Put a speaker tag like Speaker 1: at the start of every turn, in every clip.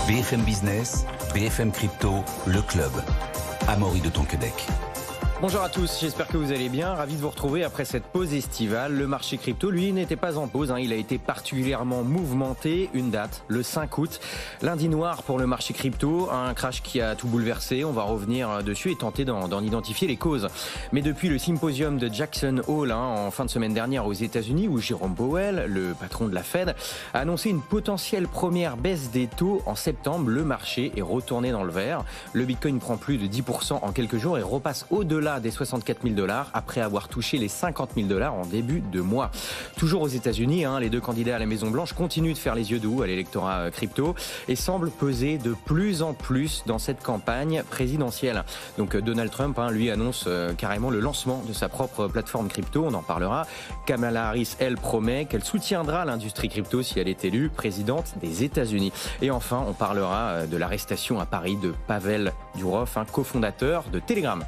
Speaker 1: BFM Business, BFM Crypto, le club. Amaury de Tonquédec.
Speaker 2: Bonjour à tous, j'espère que vous allez bien. Ravi de vous retrouver après cette pause estivale. Le marché crypto, lui, n'était pas en pause. Il a été particulièrement mouvementé. Une date, le 5 août. Lundi noir pour le marché crypto. Un crash qui a tout bouleversé. On va revenir dessus et tenter d'en identifier les causes. Mais depuis le symposium de Jackson Hole en fin de semaine dernière aux États-Unis, où Jérôme Powell, le patron de la Fed, a annoncé une potentielle première baisse des taux en septembre, le marché est retourné dans le vert. Le Bitcoin prend plus de 10% en quelques jours et repasse au-delà des 64 000 $ après avoir touché les 50 000 $ en début de mois. Toujours aux États-Unis, les deux candidats à la Maison-Blanche continuent de faire les yeux doux à l'électorat crypto et semblent peser de plus en plus dans cette campagne présidentielle. Donc Donald Trump, lui, annonce carrément le lancement de sa propre plateforme crypto. On en parlera. Kamala Harris, elle, promet qu'elle soutiendra l'industrie crypto si elle est élue présidente des États-Unis. Et enfin, on parlera de l'arrestation à Paris de Pavel Durov, cofondateur de Telegram.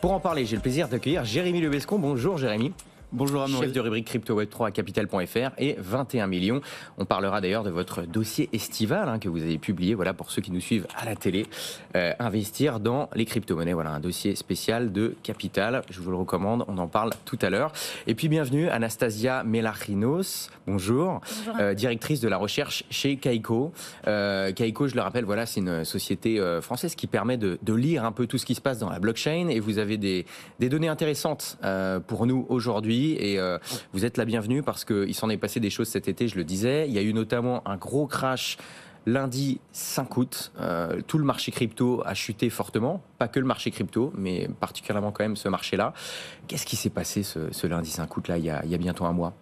Speaker 2: Pour en parler, j'ai le plaisir d'accueillir Jérémy Lebescon. Bonjour Jérémy.
Speaker 3: Bonjour Amaury.
Speaker 2: Chef de rubrique Crypto Web3 à Capital.fr et 21 millions. On parlera d'ailleurs de votre dossier estival que vous avez publié, pour ceux qui nous suivent à la télé. Investir dans les crypto-monnaies. Voilà, un dossier spécial de Capital. Je vous le recommande, on en parle tout à l'heure. Et puis bienvenue Anastasia Melachinos. Bonjour.
Speaker 4: Bonjour.
Speaker 2: Directrice de la recherche chez Kaiko. Kaiko, je le rappelle, c'est une société française qui permet de lire un peu tout ce qui se passe dans la blockchain. Et vous avez des données intéressantes pour nous aujourd'hui. Et vous êtes la bienvenue parce qu'il s'en est passé des choses cet été, je le disais. Il y a eu notamment un gros crash lundi 5 août. Tout le marché crypto a chuté fortement. Pas que le marché crypto, mais particulièrement quand même ce marché-là. Qu'est-ce qui s'est passé ce lundi 5 août, il y a bientôt un mois ?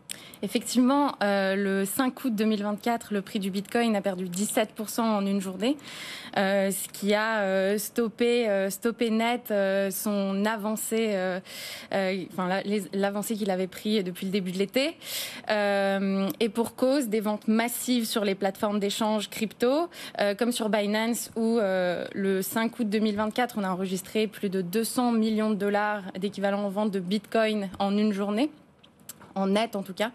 Speaker 4: Effectivement, le 5 août 2024, le prix du Bitcoin a perdu 17% en une journée, ce qui a stoppé net son avancée, l'avancée qu'il avait pris depuis le début de l'été. Et pour cause des ventes massives sur les plateformes d'échange crypto, comme sur Binance, où le 5 août 2024, on a enregistré plus de 200 millions de $ d'équivalent en vente de Bitcoin en une journée. En net en tout cas,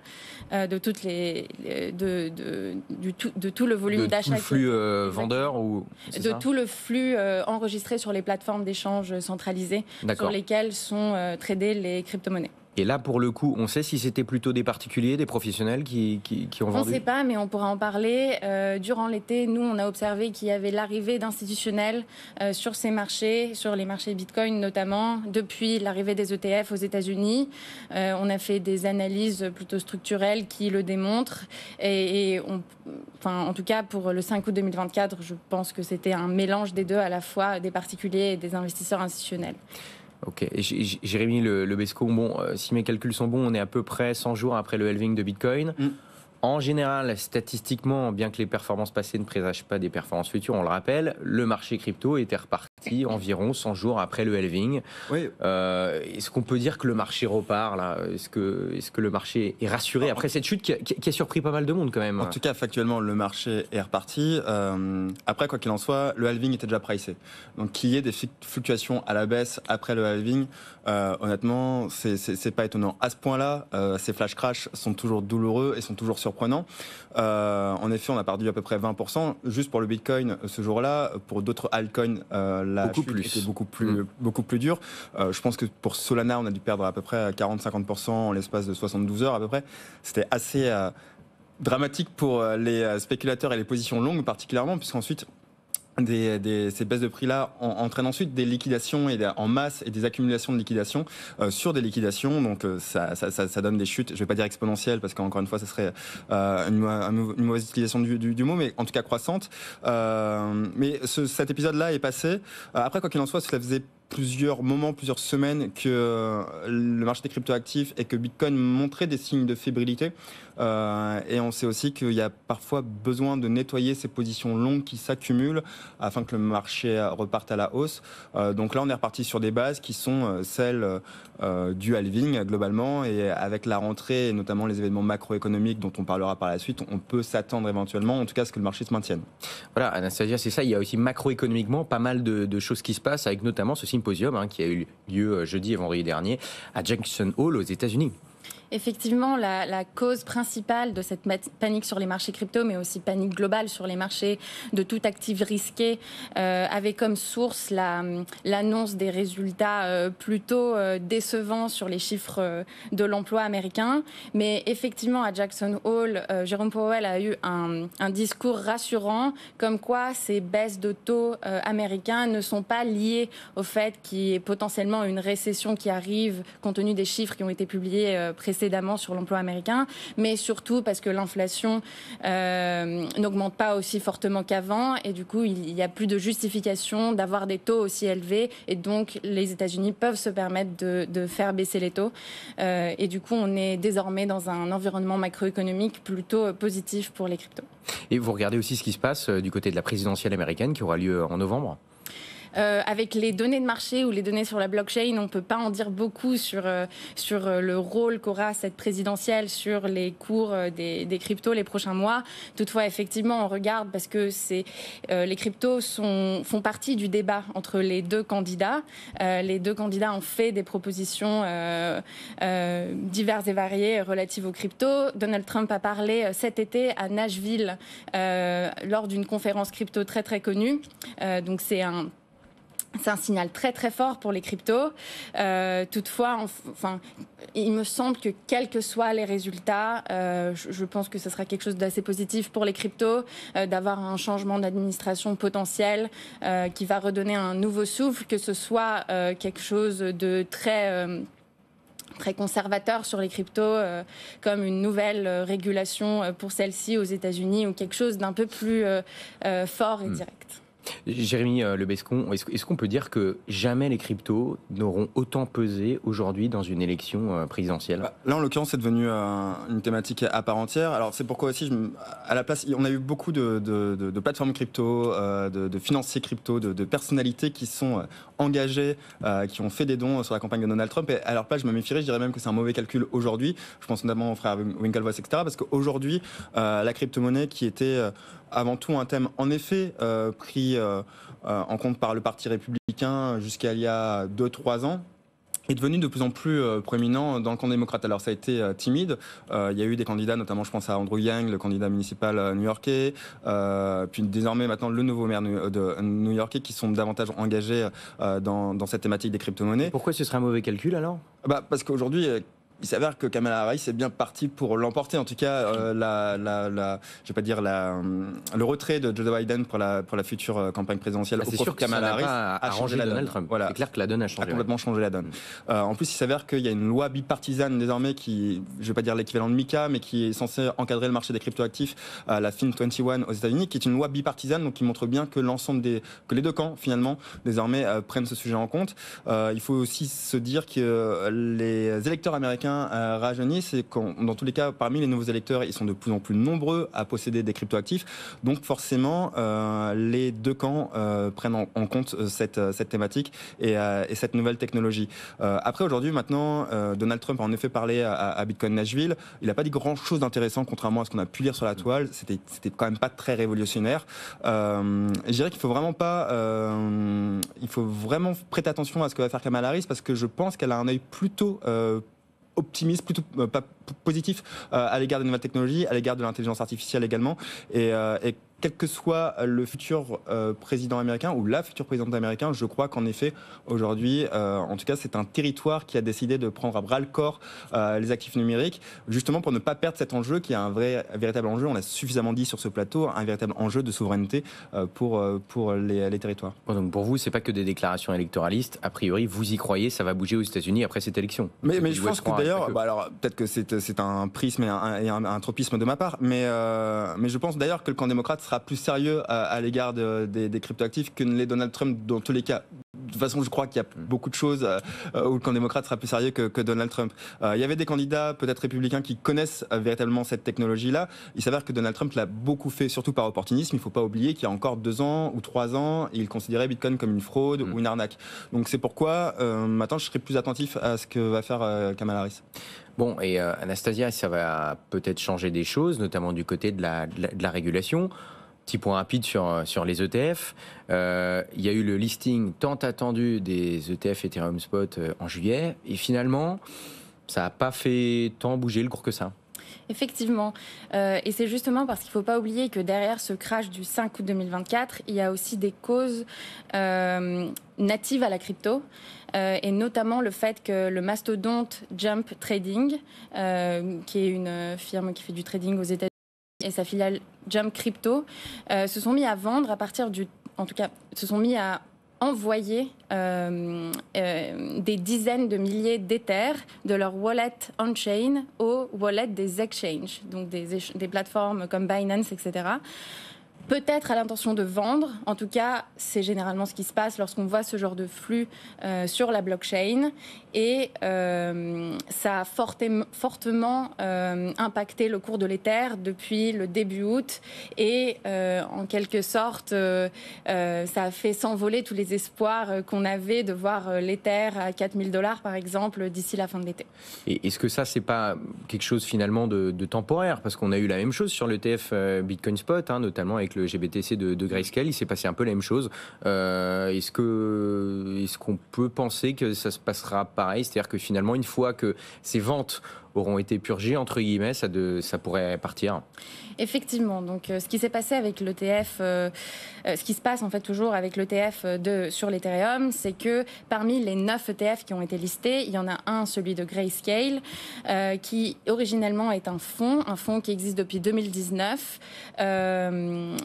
Speaker 4: de toutes de tout le volume d'achat.
Speaker 2: De tout le flux vendeur
Speaker 4: de tout le flux enregistré sur les plateformes d'échange centralisées sur lesquelles sont tradées les crypto-monnaies.
Speaker 2: Et là, pour le coup, on sait si c'était plutôt des particuliers, des professionnels qui ont vendu ?
Speaker 4: On ne sait pas, mais on pourra en parler. Durant l'été, nous, on a observé qu'il y avait l'arrivée d'institutionnels sur ces marchés, sur les marchés Bitcoin notamment, depuis l'arrivée des ETF aux États-Unis. On a fait des analyses plutôt structurelles qui le démontrent. En tout cas, pour le 5 août 2024, je pense que c'était un mélange des deux, à la fois des particuliers et des investisseurs institutionnels.
Speaker 2: Ok, et Jérémy Lebescon, si mes calculs sont bons, on est à peu près 100 jours après le halving de Bitcoin. En général, statistiquement, bien que les performances passées ne présagent pas des performances futures, on le rappelle, le marché crypto était reparti environ 100 jours après le halving. Oui. Est-ce qu'on peut dire que le marché repart là ? Est-ce que le marché est rassuré après cette chute qui a surpris pas mal de monde quand même ?
Speaker 3: En tout cas, factuellement, le marché est reparti. Après, quoi qu'il en soit, le halving était déjà pricé. Donc qu'il y ait des fluctuations à la baisse après le halving, honnêtement, c'est pas étonnant. À ce point-là, ces flash crash sont toujours douloureux et sont toujours surprenants. En effet, on a perdu à peu près 20%. Juste pour le Bitcoin, ce jour-là, pour d'autres altcoins, la chute était beaucoup plus dure. Je pense que pour Solana, on a dû perdre à peu près 40-50% en l'espace de 72 heures à peu près. C'était assez dramatique pour les spéculateurs et les positions longues particulièrement, puisqu'ensuite ces baisses de prix-là entraînent ensuite des liquidations en masse et des accumulations de liquidations sur des liquidations. Donc ça donne des chutes, je ne vais pas dire exponentielles parce qu'encore une fois, ça serait une mauvaise utilisation du mot, mais en tout cas croissante. Mais cet épisode-là est passé. Après, quoi qu'il en soit, cela faisait plusieurs semaines que le marché des cryptoactifs et que Bitcoin montrait des signes de fébrilité. Et on sait aussi qu'il y a parfois besoin de nettoyer ces positions longues qui s'accumulent afin que le marché reparte à la hausse. Donc là, on est reparti sur des bases qui sont celles du halving globalement, et avec la rentrée et notamment les événements macroéconomiques dont on parlera par la suite, on peut s'attendre éventuellement, en tout cas, à ce que le marché se maintienne.
Speaker 2: Voilà, Anastasia, c'est ça. Il y a aussi macroéconomiquement pas mal de choses qui se passent, avec notamment ce symposium qui a eu lieu jeudi et vendredi dernier à Jackson Hole aux États-Unis.
Speaker 4: Effectivement, la cause principale de cette panique sur les marchés crypto, mais aussi panique globale sur les marchés de tout actif risqué, avait comme source l'annonce des résultats plutôt décevants sur les chiffres de l'emploi américain. Mais effectivement, à Jackson Hole, Jérôme Powell a eu un discours rassurant, comme quoi ces baisses de taux américains ne sont pas liées au fait qu'il y ait potentiellement une récession qui arrive, compte tenu des chiffres qui ont été publiés précédemment sur l'emploi américain, mais surtout parce que l'inflation n'augmente pas aussi fortement qu'avant, et du coup, il n'y a plus de justification d'avoir des taux aussi élevés, et donc les États-Unis peuvent se permettre de faire baisser les taux. Et du coup, on est désormais dans un environnement macroéconomique plutôt positif pour les cryptos.
Speaker 2: Et vous regardez aussi ce qui se passe du côté de la présidentielle américaine qui aura lieu en novembre ?
Speaker 4: Avec les données de marché ou les données sur la blockchain, on ne peut pas en dire beaucoup sur le rôle qu'aura cette présidentielle sur les cours des cryptos les prochains mois. Toutefois, effectivement, on regarde parce que les cryptos font partie du débat entre les deux candidats. Les deux candidats ont fait des propositions diverses et variées relatives aux cryptos. Donald Trump a parlé cet été à Nashville lors d'une conférence crypto très très connue. Donc c'est un signal très très fort pour les cryptos. Toutefois, il me semble que quels que soient les résultats, je pense que ce sera quelque chose d'assez positif pour les cryptos, d'avoir un changement d'administration potentiel qui va redonner un nouveau souffle, que ce soit quelque chose de très conservateur sur les cryptos, comme une nouvelle régulation pour celle-ci aux États-Unis, ou quelque chose d'un peu plus fort et direct.
Speaker 2: Jérémy Lebescon, est-ce qu'on peut dire que jamais les cryptos n'auront autant pesé aujourd'hui dans une élection présidentielle ?
Speaker 3: Là, en l'occurrence, c'est devenu une thématique à part entière. Alors, c'est pourquoi aussi, à la place, on a eu beaucoup de plateformes crypto, de financiers crypto, de personnalités qui sont engagées, qui ont fait des dons sur la campagne de Donald Trump. Et à leur place, je me méfierais, je dirais même que c'est un mauvais calcul aujourd'hui. Je pense notamment aux frères Winklevoss, etc. Parce qu'aujourd'hui, la crypto-monnaie qui était avant tout un thème, en effet, pris en compte par le Parti républicain jusqu'à il y a 2-3 ans, est devenu de plus en plus proéminent dans le camp démocrate. Alors ça a été timide, il y a eu des candidats, notamment je pense à Andrew Yang, le candidat municipal new-yorkais, puis désormais maintenant le nouveau maire de new-yorkais, qui sont davantage engagés dans cette thématique des crypto-monnaies.
Speaker 2: Pourquoi ce serait un mauvais calcul alors ?
Speaker 3: Parce qu'aujourd'hui, il s'avère que Kamala Harris est bien parti pour l'emporter. En tout cas, je vais pas dire le retrait de Joe Biden pour la future campagne présidentielle
Speaker 2: au profit de Kamala Harris
Speaker 3: a changé la donne.
Speaker 2: Voilà. C'est clair que la donne a changé.
Speaker 3: A complètement changé la donne. En plus, il s'avère qu'il y a une loi bipartisane désormais qui, je vais pas dire l'équivalent de MiCA, mais qui est censée encadrer le marché des cryptoactifs, la FIN 21 aux États-Unis, qui est une loi bipartisane, donc qui montre bien que que les deux camps finalement désormais prennent ce sujet en compte. Il faut aussi se dire que les électeurs américains rajeunissent, et dans tous les cas, parmi les nouveaux électeurs, ils sont de plus en plus nombreux à posséder des cryptoactifs. Donc forcément, les deux camps prennent en compte cette thématique et cette nouvelle technologie. Après, aujourd'hui, maintenant, Donald Trump a en effet parlé à Bitcoin Nashville. Il n'a pas dit grand-chose d'intéressant, contrairement à ce qu'on a pu lire sur la toile. C'était quand même pas très révolutionnaire. Je dirais qu'il faut vraiment prêter attention à ce que va faire Kamala Harris, parce que je pense qu'elle a un œil plutôt optimiste, plutôt positif à l'égard des nouvelles technologies, à l'égard de l'intelligence artificielle également, et quel que soit le futur président américain ou la future présidente américaine, je crois qu'en effet, aujourd'hui, en tout cas, c'est un territoire qui a décidé de prendre à bras-le-corps les actifs numériques, justement pour ne pas perdre cet enjeu qui est un véritable enjeu, on l'a suffisamment dit sur ce plateau, un véritable enjeu de souveraineté pour les territoires.
Speaker 2: Bon, donc pour vous, c'est pas que des déclarations électoralistes, a priori, vous y croyez, ça va bouger aux États-Unis après cette élection.
Speaker 3: Mais je pense que d'ailleurs, alors peut-être que c'est un prisme et un tropisme de ma part, mais je pense d'ailleurs que le camp démocrate sera plus sérieux à l'égard des cryptoactifs que ne l'est Donald Trump dans tous les cas. De toute façon, je crois qu'il y a beaucoup de choses où le camp démocrate sera plus sérieux que Donald Trump. Il y avait des candidats, peut-être républicains, qui connaissent véritablement cette technologie-là. Il s'avère que Donald Trump l'a beaucoup fait, surtout par opportunisme. Il ne faut pas oublier qu'il y a encore 2 ans ou 3 ans, il considérait Bitcoin comme une fraude ou une arnaque. Donc c'est pourquoi maintenant je serai plus attentif à ce que va faire Kamala Harris.
Speaker 2: Bon, et Anastasia, ça va peut-être changer des choses, notamment du côté de la régulation. Petit point rapide sur les ETF. Il y a eu le listing tant attendu des ETF Ethereum Spot en juillet. Et finalement, Ça n'a pas fait tant bouger le cours que ça.
Speaker 4: Effectivement. Et c'est justement parce qu'il ne faut pas oublier que derrière ce crash du 5 août 2024, il y a aussi des causes natives à la crypto. Et notamment le fait que le mastodonte Jump Trading, qui est une firme qui fait du trading aux États-Unis, et sa filiale Jump Crypto, se sont mis à vendre se sont mis à envoyer des dizaines de milliers d'Ether de leur wallet on-chain aux wallets des exchanges, donc des plateformes comme Binance, etc. Peut-être à l'intention de vendre. En tout cas, c'est généralement ce qui se passe lorsqu'on voit ce genre de flux sur la blockchain. Et ça a fortement impacté le cours de l'Ether depuis le début août. Et en quelque sorte, ça a fait s'envoler tous les espoirs qu'on avait de voir l'Ether à $4 000 par exemple d'ici la fin de l'été.
Speaker 2: Et est-ce que ça, c'est pas quelque chose finalement de temporaire? Parce qu'on a eu la même chose sur l'ETF Bitcoin Spot, notamment avec le GBTC de Grayscale, il s'est passé un peu la même chose. Est-ce qu'on peut penser que ça se passera pareil? C'est-à-dire que finalement, une fois que ces ventes auront été purgées, entre guillemets, ça pourrait partir?
Speaker 4: Effectivement. Donc, ce qui s'est passé avec l'ETF, ce qui se passe en fait toujours avec l'ETF sur l'Ethereum, c'est que parmi les 9 ETF qui ont été listés, il y en a un, celui de Grayscale, qui originellement est un fonds qui existe depuis 2019.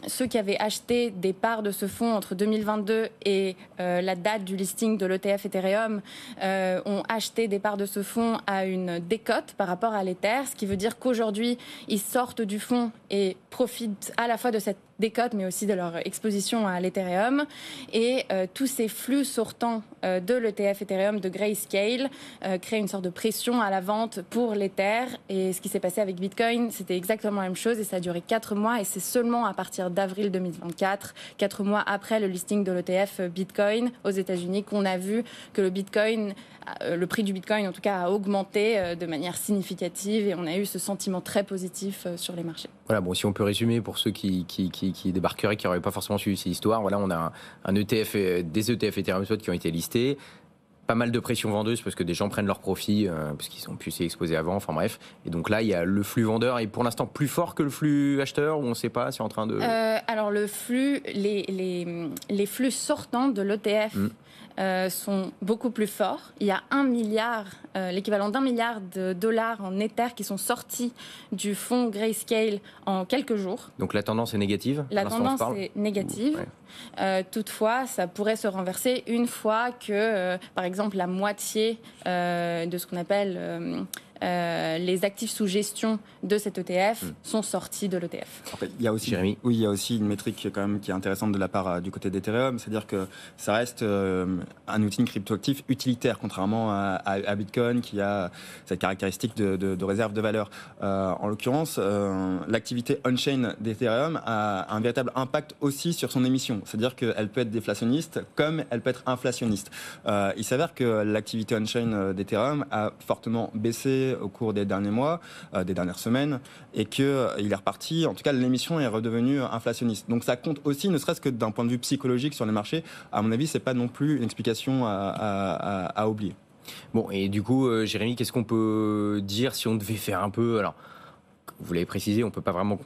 Speaker 4: Ceux qui avaient acheté des parts de ce fonds entre 2022 et la date du listing de l'ETF Ethereum ont acheté des parts de ce fonds à une décote par rapport à l'Ether, ce qui veut dire qu'aujourd'hui, ils sortent du fonds et profitent à la fois de cette décote, mais aussi de leur exposition à l'Ethereum. Et tous ces flux sortants de l'ETF Ethereum de Grayscale créent une sorte de pression à la vente pour l'Ether. Et ce qui s'est passé avec Bitcoin, c'était exactement la même chose et ça a duré 4 mois. Et c'est seulement à partir d'avril 2024, 4 mois après le listing de l'ETF Bitcoin aux États-Unis, qu'on a vu que le prix du Bitcoin, en tout cas, a augmenté de manière significative et on a eu ce sentiment très positif sur les marchés.
Speaker 2: Voilà, bon, si on peut résumer pour ceux qui débarqueraient, qui n'auraient pas forcément suivi ces histoires, voilà, on a un ETF, des ETF Ethereum Spot qui ont été listés. Pas mal de pression vendeuse parce que des gens prennent leur profit parce qu'ils sont plus exposés avant, enfin bref. Et donc là, il y a le flux vendeur est pour l'instant plus fort que le flux acheteur, ou on ne sait pas, c'est en train de...
Speaker 4: Alors le flux, les flux sortants de l'ETF sont beaucoup plus forts. Il y a l'équivalent d'1 milliard de dollars en Ether qui sont sortis du fonds Grayscale en quelques jours.
Speaker 2: Donc la tendance est négative?
Speaker 4: La tendance est négative. Ouais. Toutefois, ça pourrait se renverser une fois que, par exemple, la moitié de ce qu'on appelle les actifs sous gestion de cet ETF sont sortis de l'ETF.
Speaker 3: En fait, il y a aussi une métrique quand même qui est intéressante de la part du côté d'Ethereum, c'est-à-dire que ça reste un outil cryptoactif utilitaire, contrairement à Bitcoin qui a cette caractéristique de réserve de valeur. En l'occurrence, l'activité on-chain d'Ethereum a un véritable impact aussi sur son émission, c'est-à-dire qu'elle peut être déflationniste comme elle peut être inflationniste. Il s'avère que l'activité on-chain d'Ethereum a fortement baissé au cours des derniers mois, des dernières semaines, et qu'il est reparti, en tout cas l'émission est redevenue inflationniste. Donc ça compte aussi, ne serait-ce que d'un point de vue psychologique sur les marchés. À mon avis, c'est pas non plus une explication à oublier.
Speaker 2: Bon, et du coup, Jérémy, qu'est-ce qu'on peut dire si on devait faire un peu... Alors, vous l'avez précisé, on ne peut pas vraiment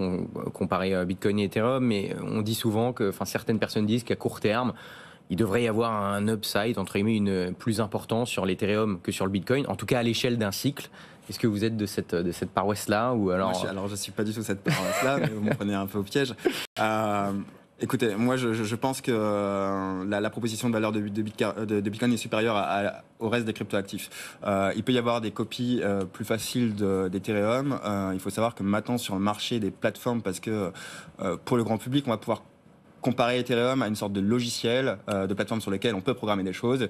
Speaker 2: comparer Bitcoin et Ethereum, mais on dit souvent que certaines personnes disent qu'à court terme, il devrait y avoir un upside, entre guillemets, plus important sur l'Ethereum que sur le Bitcoin, en tout cas à l'échelle d'un cycle. Est-ce que vous êtes de cette paroisse-là ou alors...
Speaker 3: Alors, je ne suis pas du tout cette paroisse-là, mais vous me prenez un peu au piège. Écoutez, moi, je pense que la proposition de valeur de Bitcoin est supérieure au reste des cryptoactifs. Il peut y avoir des copies plus faciles d'Ethereum. Il faut savoir que maintenant, sur le marché des plateformes, parce que pour le grand public, on va pouvoir comparer Ethereum à une sorte de logiciel de plateforme sur lequel on peut programmer des choses.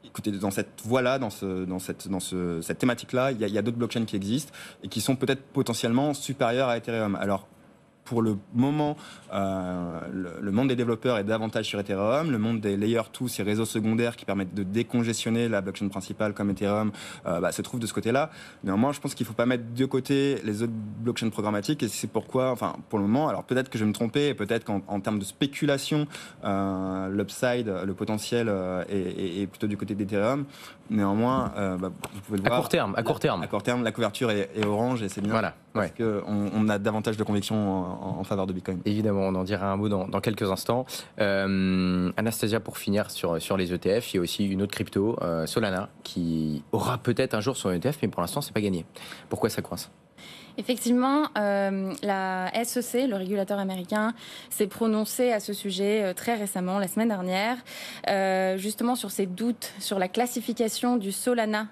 Speaker 3: Écoutez, dans cette voie-là, dans cette thématique-là, il y a d'autres blockchains qui existent et qui sont peut-être potentiellement supérieurs à Ethereum. Alors, pour le moment, le monde des développeurs est davantage sur Ethereum. Le monde des Layer 2, ces réseaux secondaires qui permettent de décongestionner la blockchain principale comme Ethereum, se trouve de ce côté-là. Néanmoins, je pense qu'il ne faut pas mettre de côté les autres blockchains programmatiques, et c'est pourquoi, enfin, pour le moment, alors peut-être que je vais me tromper, et peut-être qu'en termes de spéculation, l'upside, le potentiel est plutôt du côté d'Ethereum. Néanmoins, vous pouvez le voir.
Speaker 2: À court terme,
Speaker 3: la couverture est orange, et c'est bien.
Speaker 2: Voilà.
Speaker 3: Parce qu'on a davantage de conviction en faveur de Bitcoin.
Speaker 2: Évidemment, on en dira un mot dans quelques instants. Anastasia, pour finir sur les ETF, il y a aussi une autre crypto, Solana, qui aura peut-être un jour son ETF, mais pour l'instant, c'est pas gagné. Pourquoi ça coince ?
Speaker 4: Effectivement, la SEC, le régulateur américain, s'est prononcé à ce sujet très récemment, la semaine dernière, justement sur ses doutes sur la classification du Solana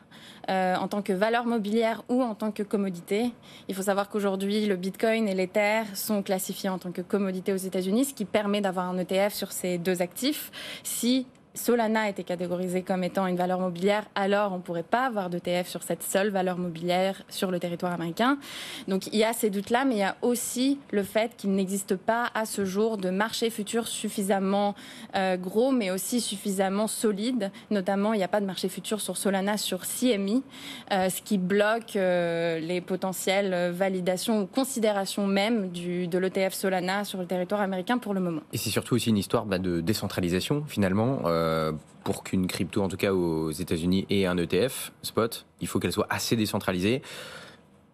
Speaker 4: en tant que valeur mobilière ou en tant que commodité. Il faut savoir qu'aujourd'hui, le Bitcoin et l'Ether sont classifiés en tant que commodité aux États-Unis, ce qui permet d'avoir un ETF sur ces deux actifs. Si Solana était catégorisé comme étant une valeur mobilière, alors on ne pourrait pas avoir d'ETF sur cette seule valeur mobilière sur le territoire américain. Donc il y a ces doutes-là, mais il y a aussi le fait qu'il n'existe pas à ce jour de marché futur suffisamment gros, mais aussi suffisamment solide. Notamment, il n'y a pas de marché futur sur Solana, sur CME, ce qui bloque les potentielles validations ou considérations même de l'ETF Solana sur le territoire américain pour le moment.
Speaker 2: Et c'est surtout aussi une histoire de décentralisation, finalement. Pour qu'une crypto, en tout cas aux États-Unis, ait un ETF spot, il faut qu'elle soit assez décentralisée.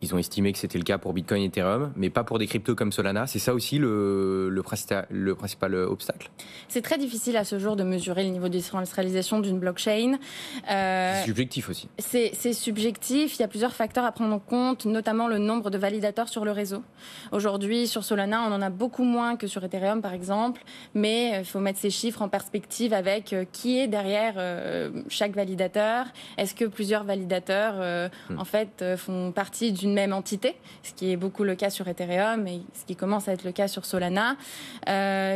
Speaker 2: Ils ont estimé que c'était le cas pour Bitcoin et Ethereum, mais pas pour des cryptos comme Solana. C'est ça aussi le principal obstacle.
Speaker 4: C'est très difficile à ce jour de mesurer le niveau de décentralisation d'une blockchain.
Speaker 2: C'est subjectif aussi.
Speaker 4: C'est subjectif. Il y a plusieurs facteurs à prendre en compte, notamment le nombre de validateurs sur le réseau. Aujourd'hui, sur Solana, on en a beaucoup moins que sur Ethereum, par exemple. Mais il faut mettre ces chiffres en perspective avec qui est derrière chaque validateur. Est-ce que plusieurs validateurs, en fait, font partie d'une même entité, ce qui est beaucoup le cas sur Ethereum et ce qui commence à être le cas sur Solana.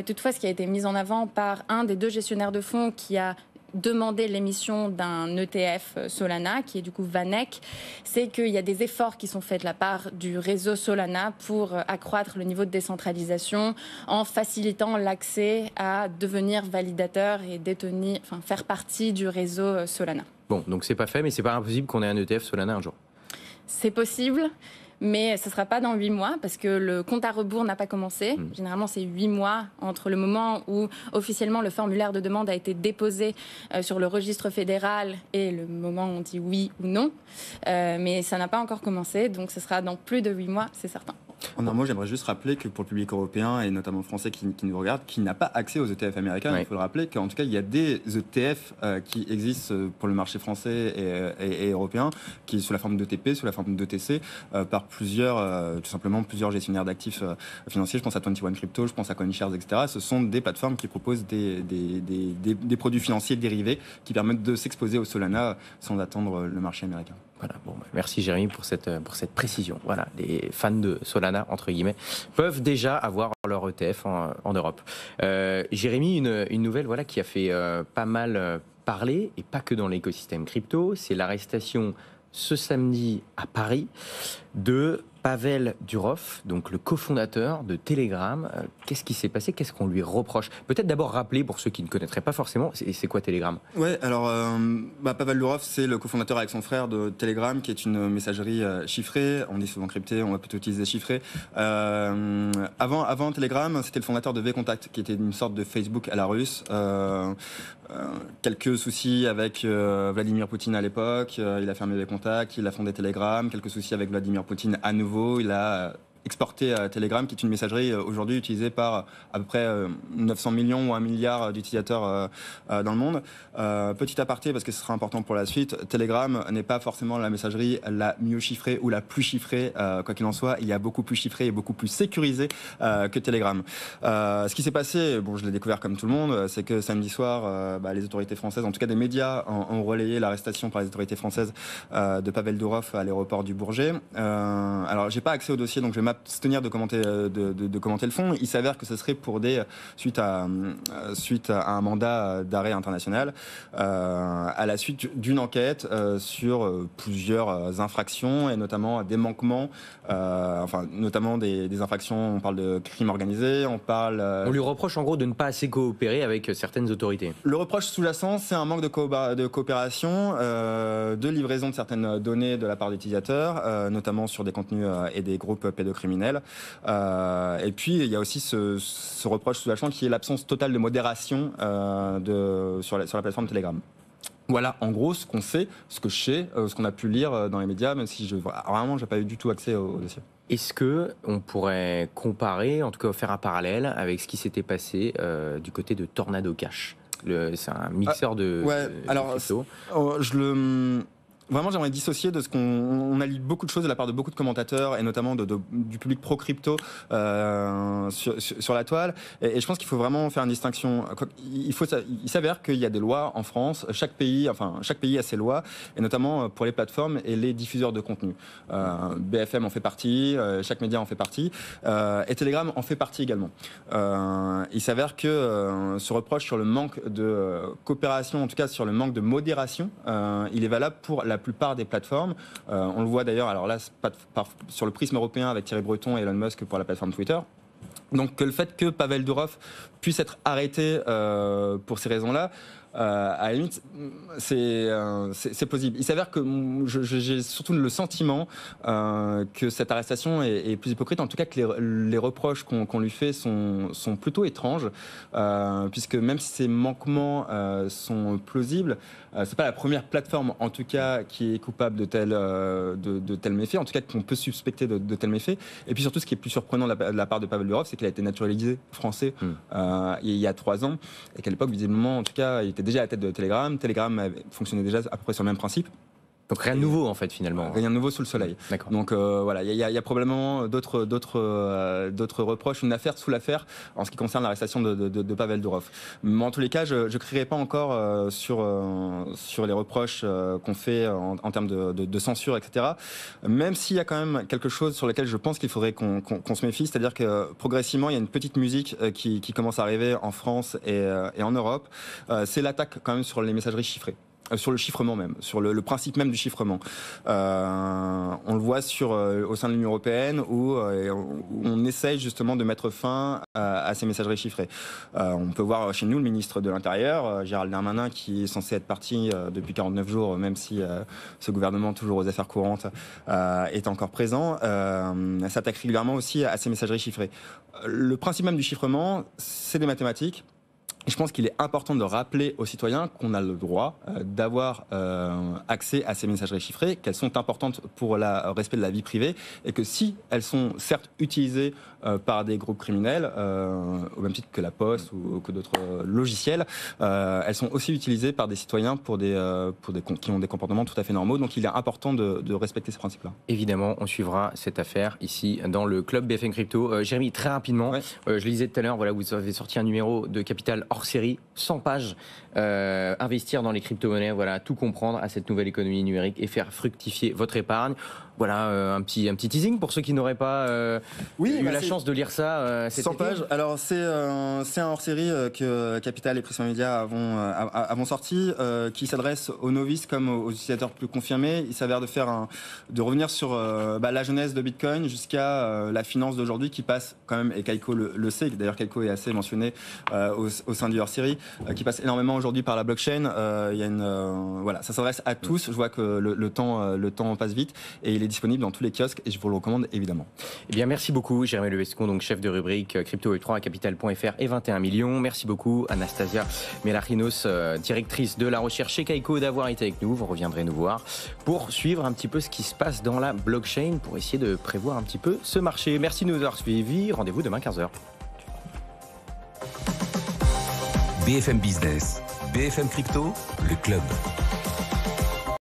Speaker 4: Toutefois, ce qui a été mis en avant par un des deux gestionnaires de fonds qui a demandé l'émission d'un ETF Solana, qui est du coup VanEck, c'est qu'il y a des efforts qui sont faits de la part du réseau Solana pour accroître le niveau de décentralisation en facilitant l'accès à devenir validateur et faire partie du réseau Solana.
Speaker 2: Bon, donc c'est pas fait, mais c'est pas impossible qu'on ait un ETF Solana un jour.
Speaker 4: C'est possible, mais ce ne sera pas dans 8 mois parce que le compte à rebours n'a pas commencé. Généralement, c'est 8 mois entre le moment où officiellement le formulaire de demande a été déposé sur le registre fédéral et le moment où on dit oui ou non. Mais ça n'a pas encore commencé, donc ce sera dans plus de 8 mois, c'est certain.
Speaker 3: En un mot, j'aimerais juste rappeler que pour le public européen et notamment français qui nous regarde, qui n'a pas accès aux ETF américains, il faut le rappeler qu'en tout cas, il y a des ETF qui existent pour le marché français et européen, qui est sous la forme d'ETP, sous la forme d'ETC, par tout simplement plusieurs gestionnaires d'actifs financiers. Je pense à 21 Crypto, je pense à CoinShares, etc. Ce sont des plateformes qui proposent des produits financiers dérivés qui permettent de s'exposer au Solana sans attendre le marché américain.
Speaker 2: Voilà, bon, merci Jérémy pour cette précision. Voilà, les fans de Solana, entre guillemets, peuvent déjà avoir leur ETF en Europe. Jérémy, une nouvelle qui a fait pas mal parler, et pas que dans l'écosystème crypto, c'est l'arrestation ce samedi à Paris de Pavel Durov, donc le cofondateur de Telegram. Qu'est-ce qui s'est passé ? Qu'est-ce qu'on lui reproche ? Peut-être d'abord rappeler, pour ceux qui ne connaîtraient pas forcément, c'est quoi Telegram ?
Speaker 3: Ouais, alors Pavel Durov, c'est le cofondateur avec son frère de Telegram, qui est une messagerie chiffrée. On dit souvent cryptée, on va plutôt utiliser chiffrée. Avant Telegram, c'était le fondateur de VKontakte, qui était une sorte de Facebook à la russe. Quelques soucis avec Vladimir Poutine à l'époque. Il a fermé VKontakte, il a fondé Telegram. Quelques soucis avec Vladimir Poutine à nouveau. Il a exporté Telegram, qui est une messagerie aujourd'hui utilisée par à peu près 900 millions ou 1 milliard d'utilisateurs dans le monde. Petit aparté, parce que ce sera important pour la suite, Telegram n'est pas forcément la messagerie la mieux chiffrée ou la plus chiffrée. Quoi qu'il en soit, il y a beaucoup plus chiffré et beaucoup plus sécurisé que Telegram. Ce qui s'est passé, bon, je l'ai découvert comme tout le monde, c'est que samedi soir, les autorités françaises, en tout cas des médias, ont relayé l'arrestation par les autorités françaises de Pavel Durov à l'aéroport du Bourget. Alors, j'ai pas accès au dossier, donc je vais m'abstenir de commenter le fond. Il s'avère que ce serait pour suite à un mandat d'arrêt international, à la suite d'une enquête sur plusieurs infractions et notamment des manquements, notamment des infractions. On parle de crimes organisés, on
Speaker 2: lui reproche en gros de ne pas assez coopérer avec certaines autorités.
Speaker 3: Le reproche sous-jacent, c'est un manque de coopération, de livraison de certaines données de la part d'utilisateurs, notamment sur des contenus et des groupes pédocriminels. Et puis il y a aussi ce reproche sous-jacent qui est l'absence totale de modération sur la plateforme Telegram. Voilà, en gros, ce qu'on sait, ce que je sais, ce qu'on a pu lire dans les médias, même si vraiment, j'ai pas eu du tout accès au dossier.
Speaker 2: Est-ce qu'on pourrait comparer, en tout cas faire un parallèle avec ce qui s'était passé du côté de Tornado Cash? C'est un mixeur de crypto.
Speaker 3: Vraiment, j'aimerais dissocier de ce qu'on a lu beaucoup de choses de la part de beaucoup de commentateurs et notamment du public pro-crypto sur la toile. Et je pense qu'il faut vraiment faire une distinction. Il s'avère qu'il y a des lois en France. Chaque pays a ses lois, et notamment pour les plateformes et les diffuseurs de contenu. BFM en fait partie, chaque média en fait partie, et Telegram en fait partie également. Il s'avère que ce reproche sur le manque de coopération, en tout cas sur le manque de modération, il est valable pour la plupart des plateformes. On le voit d'ailleurs, alors là, sur le prisme européen avec Thierry Breton et Elon Musk pour la plateforme Twitter. Donc le fait que Pavel Durov puisse être arrêté pour ces raisons-là, à la limite, c'est plausible. Il s'avère que j'ai surtout le sentiment que cette arrestation est plus hypocrite, en tout cas que les reproches qu'on lui fait sont plutôt étranges, puisque même si ces manquements sont plausibles, c'est pas la première plateforme, en tout cas, qui est coupable de tels méfaits, en tout cas qu'on peut suspecter de tels méfaits. Et puis surtout, ce qui est plus surprenant de la part de Pavel Durov, c'est qu'il a été naturalisé français il y a 3 ans, et qu'à l'époque, visiblement, en tout cas, il était déjà à la tête de Telegram. Telegram fonctionnait déjà à peu près sur le même principe.
Speaker 2: Donc rien de nouveau en fait finalement.
Speaker 3: Rien de nouveau sous le soleil.
Speaker 2: D'accord.
Speaker 3: Donc voilà, il y a probablement d'autres reproches, une affaire sous l'affaire en ce qui concerne l'arrestation de Pavel Durov. Mais en tous les cas, je ne crierai pas encore sur les reproches qu'on fait en termes de censure, etc. Même s'il y a quand même quelque chose sur lequel je pense qu'il faudrait qu'on se méfie, c'est-à-dire que progressivement, il y a une petite musique qui commence à arriver en France et en Europe. C'est l'attaque quand même sur les messageries chiffrées. Sur le chiffrement même, sur le principe même du chiffrement. On le voit au sein de l'Union européenne où on essaye justement de mettre fin à ces messageries chiffrées. On peut voir chez nous le ministre de l'Intérieur, Gérald Darmanin, qui est censé être parti depuis 49 jours, même si ce gouvernement, toujours aux affaires courantes, est encore présent, s'attaque régulièrement aussi à ces messageries chiffrées. Le principe même du chiffrement, c'est des mathématiques. Je pense qu'il est important de rappeler aux citoyens qu'on a le droit d'avoir accès à ces messageries chiffrées, qu'elles sont importantes pour le respect de la vie privée, et que si elles sont certes utilisées par des groupes criminels, au même titre que la Poste ou que d'autres logiciels, elles sont aussi utilisées par des citoyens qui ont des comportements tout à fait normaux. Donc il est important de respecter ces principes-là.
Speaker 2: Évidemment, on suivra cette affaire ici dans le club BFM Crypto. Jérémy, très rapidement, je le disais tout à l'heure, voilà, vous avez sorti un numéro de Capital hors série, 100 pages, investir dans les crypto-monnaies, voilà, tout comprendre à cette nouvelle économie numérique et faire fructifier votre épargne. Voilà un petit teasing pour ceux qui n'auraient pas eu la chance de lire ça.
Speaker 3: 100 pages. Alors c'est un hors-série que Capital et Prisma Media avons sorti, qui s'adresse aux novices comme aux utilisateurs plus confirmés. Il s'avère de revenir sur la genèse de Bitcoin jusqu'à la finance d'aujourd'hui, qui passe quand même, et Kaiko le sait, d'ailleurs Kaiko est assez mentionné au sein du hors-série, qui passe énormément aujourd'hui par la blockchain. Il y a ça s'adresse à tous. Je vois que le temps passe vite, et il est disponible dans tous les kiosques et je vous le recommande évidemment.
Speaker 2: Eh bien, merci beaucoup Jérémy Levescon, donc chef de rubrique Crypto Web3 à Capital.fr et 21 millions. Merci beaucoup Anastasia Melachinos, directrice de la recherche chez Kaiko, d'avoir été avec nous. Vous reviendrez nous voir pour suivre un petit peu ce qui se passe dans la blockchain, pour essayer de prévoir un petit peu ce marché. Merci de nous avoir suivis. Rendez-vous demain 15h.
Speaker 1: BFM Business, BFM Crypto, le club.